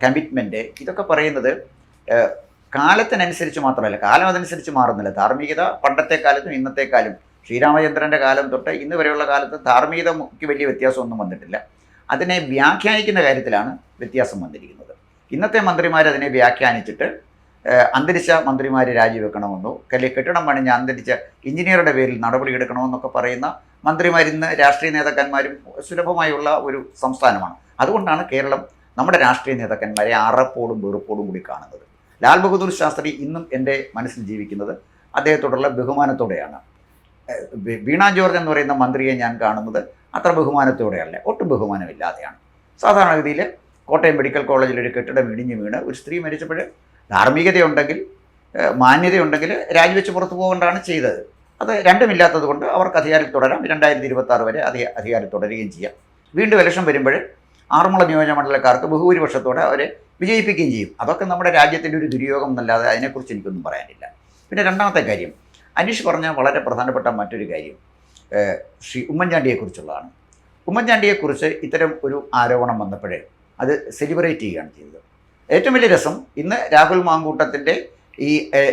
Speaker 2: കമ്മിറ്റ്മെൻറ്റ്, ഇതൊക്കെ പറയുന്നത് കാലത്തിനനുസരിച്ച് മാത്രമല്ല, കാലം അതനുസരിച്ച് മാറുന്നില്ല. ധാർമ്മികത പണ്ടത്തെ കാലത്തും ഇന്നത്തെ കാലം, ശ്രീരാമചന്ദ്രൻ്റെ കാലം തൊട്ട് ഇന്ന് വരെയുള്ള കാലത്ത് ധാർമ്മികതയ്ക്ക് വലിയ വ്യത്യാസമൊന്നും വന്നിട്ടില്ല. അതിനെ വ്യാഖ്യാനിക്കുന്ന കാര്യത്തിലാണ് വ്യത്യാസം വന്നിരിക്കുന്നത്. ഇന്നത്തെ മന്ത്രിമാർ അതിനെ വ്യാഖ്യാനിച്ചിട്ട് അന്തരിച്ച മന്ത്രിമാർ രാജിവെക്കണമെന്നോ അല്ലെങ്കിൽ കെട്ടിടം പണിഞ്ഞ അന്തരിച്ച എഞ്ചിനീയറുടെ പേരിൽ നടപടിയെടുക്കണമെന്നൊക്കെ പറയുന്ന മന്ത്രിമാരിന്ന് രാഷ്ട്രീയ നേതാക്കന്മാരും സുലഭമായുള്ള ഒരു സംസ്ഥാനമാണ്. അതുകൊണ്ടാണ് കേരളം നമ്മുടെ രാഷ്ട്രീയ നേതാക്കന്മാരെ അറപ്പോടും വെറുപ്പോടും കൂടി കാണുന്നത്. ലാൽ ബഹദൂർ ശാസ്ത്രി ഇന്നും എൻ്റെ മനസ്സിൽ ജീവിക്കുന്നത് അദ്ദേഹത്തോടുള്ള ബഹുമാനത്തോടെയാണ്. വീണ ജോർജ് എന്ന് പറയുന്ന മന്ത്രിയെ ഞാൻ കാണുന്നത് അത്ര ബഹുമാനത്തോടെയല്ല, ഒട്ടും ബഹുമാനമില്ലാതെയാണ്. സാധാരണഗതിയിൽ കോട്ടയം മെഡിക്കൽ കോളേജിൽ ഒരു കെട്ടിടം ഇടിഞ്ഞു വീണ് ഒരു സ്ത്രീ മരിച്ചപ്പോൾ ധാർമ്മികതയുണ്ടെങ്കിൽ, മാന്യതയുണ്ടെങ്കിൽ രാജിവെച്ച് പുറത്തു പോകേണ്ടതാണ് ചെയ്തത്. അത് രണ്ടുമില്ലാത്തത് കൊണ്ട് അവർക്ക് അധികാരത്തിൽ തുടരാം. 2026 വരെ അധികാരത്തിൽ തുടരുകയും ചെയ്യാം. വീണ്ടും ഇലക്ഷൻ വരുമ്പോൾ ആറന്മുള നിയോജകമണ്ഡലക്കാർക്ക് ബഹുഭൂരിപക്ഷത്തോടെ അവരെ വിജയിപ്പിക്കുകയും ചെയ്യും. അതൊക്കെ നമ്മുടെ രാജ്യത്തിൻ്റെ ഒരു ദുര്യോഗം എന്നല്ലാതെ അതിനെക്കുറിച്ച് എനിക്കൊന്നും പറയാനില്ല. പിന്നെ രണ്ടാമത്തെ കാര്യം, അനീഷ് പറഞ്ഞ വളരെ പ്രധാനപ്പെട്ട മറ്റൊരു കാര്യം ശ്രീ ഉമ്മൻചാണ്ടിയെക്കുറിച്ചുള്ളതാണ്. ഉമ്മൻചാണ്ടിയെക്കുറിച്ച് ഇത്തരം ഒരു ആരോപണം വന്നപ്പോഴേ അത് സെലിബ്രേറ്റ് ചെയ്യുകയാണ് ചെയ്തത്. ഏറ്റവും വലിയ രസം, ഇന്ന് രാഹുൽ മാങ്കൂട്ടത്തിൻ്റെ ഈ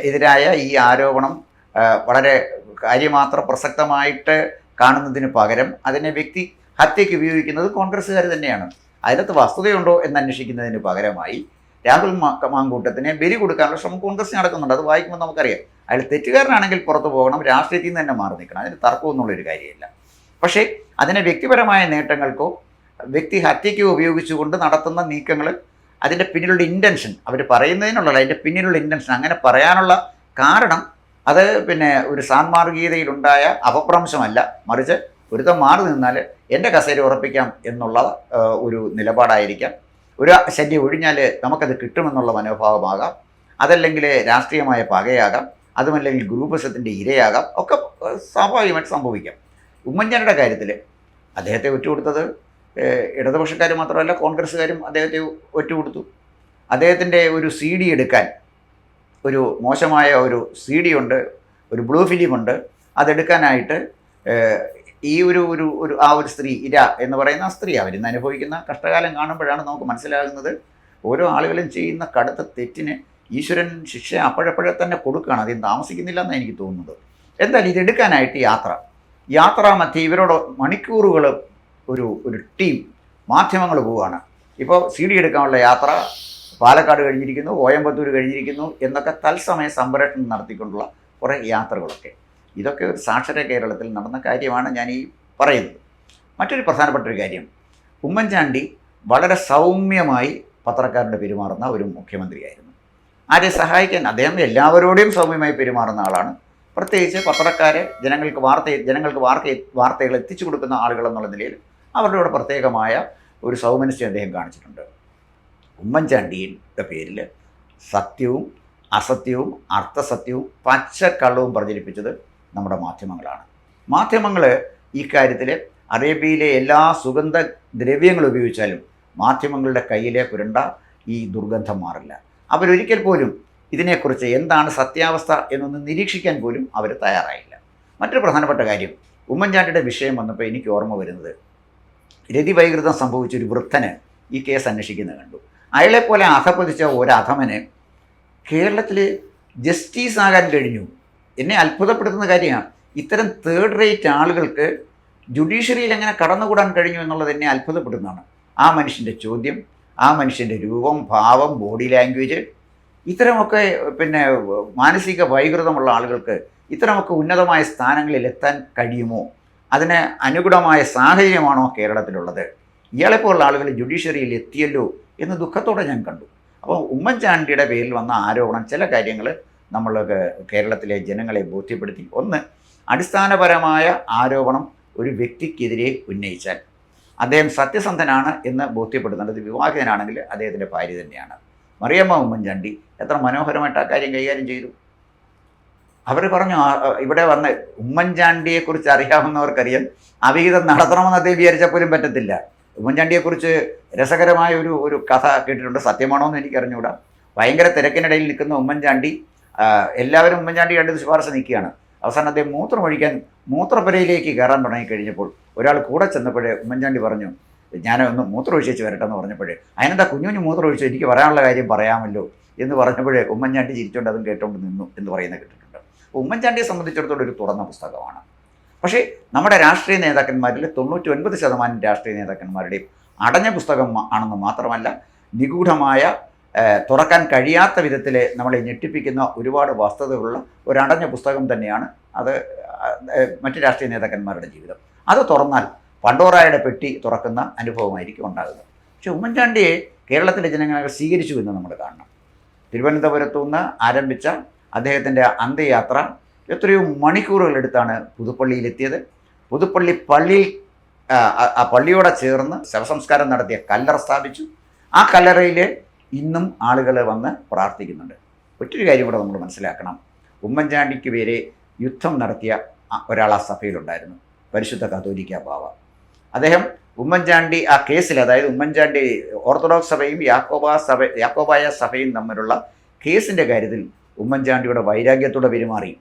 Speaker 2: എതിരായ ഈ ആരോപണം വളരെ കാര്യമാത്ര പ്രസക്തമായിട്ട് കാണുന്നതിന് പകരം അതിനെ വ്യക്തി ഹത്യയ്ക്ക് ഉപയോഗിക്കുന്നത് കോൺഗ്രസ്സുകാർ തന്നെയാണ്. അതിനകത്ത് വസ്തുതയുണ്ടോ എന്ന് അന്വേഷിക്കുന്നതിന് പകരമായി രാഹുൽ മാങ്കൂട്ടത്തിനെ ബലി കൊടുക്കാനുള്ള ശ്രമം കോൺഗ്രസ് നടക്കുന്നുണ്ട്. അത് വായിക്കുമ്പോൾ നമുക്കറിയാം. അയാൾ തെറ്റുകാരനാണെങ്കിൽ പുറത്തു പോകണം, രാഷ്ട്രീയത്തിൽ നിന്ന് തന്നെ മാറി നിൽക്കണം. അതിന് തർക്കമൊന്നുള്ളൊരു കാര്യമില്ല. പക്ഷേ അതിനെ വ്യക്തിപരമായ നേട്ടങ്ങൾക്കോ വ്യക്തി ഹത്യയ്ക്കോ ഉപയോഗിച്ചുകൊണ്ട് നടത്തുന്ന നീക്കങ്ങൾ, അതിൻ്റെ പിന്നിലുള്ള ഇൻറ്റൻഷൻ, അവർ പറയുന്നതിനുള്ളതല്ല, അതിൻ്റെ പിന്നിലുള്ള ഇൻറ്റൻഷൻ, അങ്ങനെ പറയാനുള്ള കാരണം അത് പിന്നെ ഒരു സാൻമാർഗീയതയിലുണ്ടായ അപഭ്രംശമല്ല, മറിച്ച് ഒരുത്തം മാറി നിന്നാൽ എൻ്റെ കസേര ഉറപ്പിക്കാം എന്നുള്ള ഒരു നിലപാടായിരിക്കാം. ഒരു ശല്യം ഒഴിഞ്ഞാൽ നമുക്കത് കിട്ടുമെന്നുള്ള മനോഭാവമാകാം, അതല്ലെങ്കിൽ രാഷ്ട്രീയമായ പകയാകാം, അതുമല്ലെങ്കിൽ ഗ്രൂപ്പിസത്തിൻ്റെ ഇരയാകാം, ഒക്കെ സ്വാഭാവികമായിട്ട് സംഭവിക്കാം. ഉമ്മൻചാണ്ടിയുടെ കാര്യത്തിൽ അദ്ദേഹത്തെ ഒറ്റുകൊടുത്തത് ഇടതുപക്ഷക്കാർ മാത്രമല്ല കോൺഗ്രസ്സുകാരും അദ്ദേഹത്തെ ഒറ്റുകൊടുത്തു. അദ്ദേഹത്തിൻ്റെ ഒരു CD എടുക്കാൻ ഒരു മോശമായ ഒരു CD ഉണ്ട്, ഒരു ബ്ലൂ ഫിലിമുണ്ട്. അതെടുക്കാനായിട്ട് ഈ ആ ഒരു സ്ത്രീ, ഇര എന്ന് പറയുന്ന ആ സ്ത്രീ, അവരിന്ന് അനുഭവിക്കുന്ന കഷ്ടകാലം കാണുമ്പോഴാണ് നമുക്ക് മനസ്സിലാകുന്നത് ഓരോ ആളുകളും ചെയ്യുന്ന കടുത്ത തെറ്റിന് ഈശ്വരൻ ശിക്ഷ അപ്പോഴപ്പോഴെ തന്നെ കൊടുക്കുകയാണ്, അതിന് താമസിക്കുന്നില്ല എന്നാണ് എനിക്ക് തോന്നുന്നത്. എന്തായാലും ഇതെടുക്കാനായിട്ട് യാത്രാമധ്യേ ഇവരോട് മണിക്കൂറുകൾ ഒരു ടീം മാധ്യമങ്ങൾ പോവുകയാണ്. ഇപ്പോൾ CD എടുക്കാനുള്ള യാത്ര പാലക്കാട് കഴിഞ്ഞിരിക്കുന്നു, കോയമ്പത്തൂർ കഴിഞ്ഞിരിക്കുന്നു എന്നൊക്കെ തത്സമയ സംപ്രേഷണം നടത്തിക്കൊണ്ടുള്ള കുറേ യാത്രകളൊക്കെ. ഇതൊക്കെ ഒരു സാക്ഷര കേരളത്തിൽ നടന്ന കാര്യമാണ് ഞാൻ ഈ പറയുന്നത്. മറ്റൊരു പ്രധാനപ്പെട്ട ഒരു കാര്യം, ഉമ്മൻചാണ്ടി വളരെ സൗമ്യമായി പത്രക്കാരോട് പെരുമാറുന്ന ഒരു മുഖ്യമന്ത്രിയായിരുന്നു. ആരെ സഹായിക്കാൻ അദ്ദേഹം എല്ലാവരോടും സൗമ്യമായി പെരുമാറുന്ന ആളാണ്. പ്രത്യേകിച്ച് പത്രക്കാരെ ജനങ്ങൾക്ക് വാർത്തകൾ എത്തിച്ചു കൊടുക്കുന്ന ആളുകൾ എന്നുള്ള നിലയിൽ അവരുടെ പ്രത്യേകമായ ഒരു സൗമനസ്യം അദ്ദേഹം കാണിച്ചിട്ടുണ്ട്. ഉമ്മൻചാണ്ടിയുടെ പേരിൽ സത്യവും അസത്യവും അർത്ഥസത്യവും പച്ചക്കള്ളവും പ്രചരിപ്പിച്ചത് നമ്മുടെ മാധ്യമങ്ങളാണ്. മാധ്യമങ്ങൾ ഈ കാര്യത്തിൽ അറേബ്യയിലെ എല്ലാ സുഗന്ധ ദ്രവ്യങ്ങൾ ഉപയോഗിച്ചാലും മാധ്യമങ്ങളുടെ കയ്യിലെ പുരണ്ട ഈ ദുർഗന്ധം മാറില്ല. അവരൊരിക്കൽ പോലും ഇതിനെക്കുറിച്ച് എന്താണ് സത്യാവസ്ഥ എന്നൊന്ന് നിരീക്ഷിക്കാൻ പോലും അവർ തയ്യാറായില്ല. മറ്റൊരു പ്രധാനപ്പെട്ട കാര്യം, ഉമ്മൻചാണ്ടിയുടെ വിഷയം വന്നപ്പോൾ എനിക്ക് ഓർമ്മ വരുന്നത്, രതിവൈകൃതം സംഭവിച്ചൊരു വൃദ്ധന് ഈ കേസ് അന്വേഷിക്കുന്നത് കണ്ടു. അയാളെപ്പോലെ അധപ്പതിച്ച ഒരധമന് കേരളത്തിൽ ജസ്റ്റിസ് ആകാൻ കഴിഞ്ഞു. എന്നെ അത്ഭുതപ്പെടുത്തുന്ന കാര്യമാണ്. ഇത്തരം തേർഡ് റേറ്റ് ആളുകൾക്ക് ജുഡീഷ്യറിയിൽ എങ്ങനെ കടന്നുകൂടാൻ കഴിഞ്ഞു എന്നുള്ളത് എന്നെ അത്ഭുതപ്പെടുന്നതാണ്. ആ മനുഷ്യൻ്റെ ചോദ്യം, ആ മനുഷ്യൻ്റെ രൂപം, ഭാവം, ബോഡി ലാംഗ്വേജ്, ഇത്തരമൊക്കെ പിന്നെ മാനസിക വൈകൃതമുള്ള ആളുകൾക്ക് ഇത്തരമൊക്കെ ഉന്നതമായ സ്ഥാനങ്ങളിൽ എത്താൻ കഴിയുമോ? അതിന് അനുകൂലമായ സാഹചര്യമാണോ കേരളത്തിലുള്ളത്? ഇയാളെപ്പോലുള്ള ആളുകൾ ജുഡീഷ്യറിയിൽ എത്തിയല്ലോ എന്ന് ദുഃഖത്തോടെ ഞാൻ കണ്ടു. അപ്പോൾ ഉമ്മൻചാണ്ടിയുടെ പേരിൽ വന്ന ആരോപണം ചില കാര്യങ്ങൾ നമ്മൾ കേരളത്തിലെ ജനങ്ങളെ ബോധ്യപ്പെടുത്തി. ഒന്ന്, അടിസ്ഥാനപരമായ ആരോപണം ഒരു വ്യക്തിക്കെതിരെ ഉന്നയിച്ചാൽ അദ്ദേഹം സത്യസന്ധനാണ് എന്ന് ബോധ്യപ്പെടുത്തേണ്ടത് വിവാഹിതനാണെങ്കിൽ അദ്ദേഹത്തിൻ്റെ ഭാര്യ തന്നെയാണ്. മറിയമ്മ ഉമ്മൻചാണ്ടി എത്ര മനോഹരമായിട്ട് ആ കാര്യം കൈകാര്യം ചെയ്തു. അവർ പറഞ്ഞു, ഇവിടെ വന്ന് ഉമ്മൻചാണ്ടിയെക്കുറിച്ച് അറിയാവുന്നവർക്കറിയാം അവിഹിതം നടത്തണമെന്ന് അദ്ദേഹം വിചാരിച്ചാൽ പോലും പറ്റത്തില്ല. ഉമ്മൻചാണ്ടിയെക്കുറിച്ച് രസകരമായ ഒരു കഥ കേട്ടിട്ടുണ്ട്, സത്യമാണോ എന്ന് എനിക്കറിഞ്ഞുകൂടാ. ഭയങ്കര തിരക്കിനിടയിൽ നിൽക്കുന്ന ഉമ്മൻചാണ്ടി, എല്ലാവരും ഉമ്മൻചാണ്ടി കണ്ടത് ശുപാർശ നിൽക്കുകയാണ്. അവസാനം അദ്ദേഹം മൂത്രമൊഴിക്കാൻ മൂത്രപ്പുരയിലേക്ക് കയറാൻ തുടങ്ങിക്കഴിഞ്ഞപ്പോൾ ഒരാൾ കൂടെ ചെന്നപ്പോഴേ ഉമ്മൻചാണ്ടി പറഞ്ഞു, ഞാനൊന്ന് മൂത്രമൊഴിച്ചേച്ച് വരട്ടെ എന്ന് പറഞ്ഞപ്പോഴേ, അതിനെന്താ കുഞ്ഞു മൂത്രമൊഴിച്ചു, എനിക്ക് പറയാനുള്ള കാര്യം പറയാമല്ലോ എന്ന് പറഞ്ഞപ്പോഴേ ഉമ്മൻചാണ്ടി ചിരിച്ചുകൊണ്ട് അതും കേട്ടുകൊണ്ട് നിന്നു എന്ന് പറയുന്നത് കേട്ടിട്ടുണ്ട്. ഉമ്മൻചാണ്ടിയെ സംബന്ധിച്ചിടത്തോളം ഒരു തുറന്ന പുസ്തകമാണ്. പക്ഷേ നമ്മുടെ രാഷ്ട്രീയ നേതാക്കന്മാരിൽ 99% രാഷ്ട്രീയ നേതാക്കന്മാരുടെയും അടഞ്ഞ പുസ്തകം ആണെന്ന് മാത്രമല്ല, നിഗൂഢമായ തുറക്കാൻ കഴിയാത്ത വിധത്തിൽ നമ്മളെ ഞെട്ടിപ്പിക്കുന്ന ഒരുപാട് വസ്തുതകളുള്ള ഒരടഞ്ഞ പുസ്തകം തന്നെയാണ് അത് മറ്റ് രാഷ്ട്രീയ നേതാക്കന്മാരുടെ ജീവിതം. അത് തുറന്നാൽ പണ്ടോറായുടെ പെട്ടി തുറക്കുന്ന അനുഭവമായിരിക്കും ഉണ്ടാകുന്നത്. പക്ഷേ ഉമ്മൻചാണ്ടിയെ കേരളത്തിലെ ജനങ്ങൾ സ്വീകരിച്ചു എന്ന് നമ്മൾ കാണണം. തിരുവനന്തപുരത്തു നിന്ന് ആരംഭിച്ച അദ്ദേഹത്തിൻ്റെ അന്ത്യയാത്ര എത്രയോ മണിക്കൂറുകളെടുത്താണ് പുതുപ്പള്ളിയിലെത്തിയത്. പുതുപ്പള്ളി ആ പള്ളിയോടെ ചേർന്ന് ശവസംസ്കാരം നടത്തിയ കല്ലറ സ്ഥാപിച്ചു. ആ കല്ലറയിൽ ഇന്നും ആളുകൾ വന്ന് പ്രാർത്ഥിക്കുന്നുണ്ട്. ഒറ്റൊരു കാര്യം കൂടെ നമ്മൾ മനസ്സിലാക്കണം. ഉമ്മൻചാണ്ടിക്ക് പേരെ യുദ്ധം നടത്തിയ ഒരാൾ ആ സഭയിലുണ്ടായിരുന്നു, പരിശുദ്ധ കത്തോലിക്ക ബാവ. അദ്ദേഹം ഉമ്മൻചാണ്ടി ആ കേസിൽ, അതായത് ഉമ്മൻചാണ്ടി ഓർത്തഡോക്സ് സഭയും യാക്കോബായ സഭയും തമ്മിലുള്ള കേസിൻ്റെ കാര്യത്തിൽ ഉമ്മൻചാണ്ടിയുടെ വൈരാഗ്യത്തോടെ പെരുമാറി.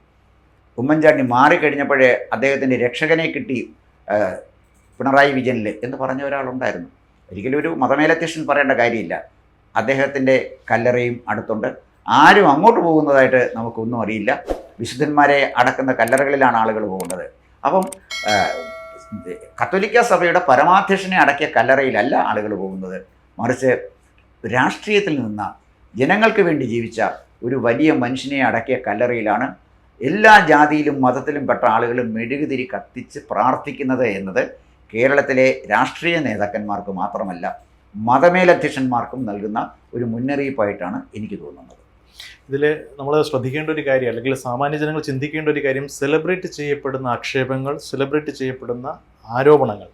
Speaker 2: ഉമ്മൻചാണ്ടി മാറിക്കഴിഞ്ഞപ്പോഴേ അദ്ദേഹത്തിൻ്റെ രക്ഷകനെ കിട്ടി പിണറായി വിജയനിൽ എന്ന് പറഞ്ഞ ഒരാളുണ്ടായിരുന്നു. ഒരിക്കലും ഒരു മതമേലധ്യക്ഷൻ പറയേണ്ട കാര്യമില്ല. അദ്ദേഹത്തിൻ്റെ കല്ലറയും അടുത്തുണ്ട്. ആരും അങ്ങോട്ട് പോകുന്നതായിട്ട് നമുക്കൊന്നും അറിയില്ല. വിശുദ്ധന്മാരെ അടക്കുന്ന കല്ലറകളിലാണ് ആളുകൾ പോകുന്നത്. അപ്പം കത്തോലിക്ക സഭയുടെ പരമാധ്യക്ഷനെ അടക്കിയ കല്ലറയിലല്ല ആളുകൾ പോകുന്നത്, മറിച്ച് രാഷ്ട്രീയത്തിൽ നിന്ന് ജനങ്ങൾക്ക് വേണ്ടി ജീവിച്ച ഒരു വലിയ മനുഷ്യനെ അടക്കിയ കല്ലറയിലാണ് എല്ലാ ജാതിയിലും മതത്തിലും പെട്ട ആളുകളും മെഴുകുതിരി കത്തിച്ച് പ്രാർത്ഥിക്കുന്നത് എന്നത് കേരളത്തിലെ രാഷ്ട്രീയ നേതാക്കന്മാർക്ക് മാത്രമല്ല മതമേലധ്യക്ഷന്മാർക്കും നൽകുന്ന ഒരു മുന്നറിയിപ്പായിട്ടാണ് എനിക്ക് തോന്നുന്നത്.
Speaker 1: ഇതിൽ നമ്മൾ ശ്രദ്ധിക്കേണ്ട ഒരു കാര്യം, അല്ലെങ്കിൽ സാമാന്യ ജനങ്ങൾ ചിന്തിക്കേണ്ട ഒരു കാര്യം, സെലിബ്രേറ്റ് ചെയ്യപ്പെടുന്ന ആക്ഷേപങ്ങൾ, സെലിബ്രേറ്റ് ചെയ്യപ്പെടുന്ന ആരോപണങ്ങൾ,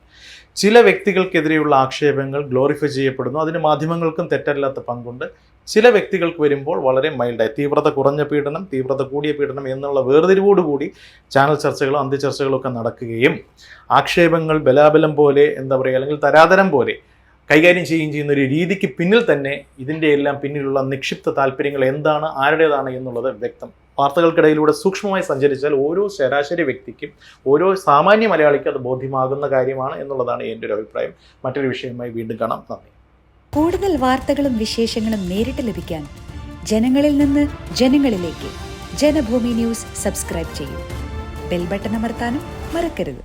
Speaker 1: ചില വ്യക്തികൾക്കെതിരെയുള്ള ആക്ഷേപങ്ങൾ ഗ്ലോറിഫൈ ചെയ്യപ്പെടുന്നു. അതിന് മാധ്യമങ്ങൾക്കും തെറ്റല്ലാത്ത പങ്കുണ്ട്. ചില വ്യക്തികൾക്ക് വരുമ്പോൾ വളരെ മൈൽഡായി തീവ്രത കുറഞ്ഞ പീഡനം, തീവ്രത കൂടിയ പീഡനം എന്നുള്ള വേർതിരിവോടുകൂടി ചാനൽ ചർച്ചകളും അന്ത്യചർച്ചകളും ഒക്കെ നടക്കുകയും ആക്ഷേപങ്ങൾ ബലാബലം പോലെ, എന്താ പറയുക, അല്ലെങ്കിൽ തരാതരം പോലെ കൈകാര്യം ചെയ്യുന്ന ഒരു രീതിക്ക് പിന്നിൽ തന്നെ ഇതിൻ്റെ എല്ലാം പിന്നിലുള്ള നിക്ഷിപ്ത താല്പര്യങ്ങൾ എന്താണ്, ആരുടേതാണ് എന്നുള്ളത് വ്യക്തം. വാർത്തകൾക്കിടയിലൂടെ സൂക്ഷ്മമായി സഞ്ചരിച്ചാൽ ഓരോ ശരാശരി വ്യക്തിക്കും, ഓരോ സാമാന്യ മലയാളിക്കും അത് ബോധ്യമാകുന്ന കാര്യമാണ് എന്നുള്ളതാണ് എൻ്റെ ഒരു അഭിപ്രായം. മറ്റൊരു വിഷയമായി വീണ്ടും കാണാം. നന്ദി.
Speaker 3: കൂടുതൽ വാർത്തകളും വിശേഷങ്ങളും നേരിട്ട് ലഭിക്കാൻ ജനങ്ങളിൽ നിന്ന് ജനങ്ങളിലേക്ക് ജനഭൂമി ന്യൂസ് സബ്സ്ക്രൈബ് ചെയ്യൂ. ബെൽ ബട്ടൺ അമർത്താനും മറക്കരുത്.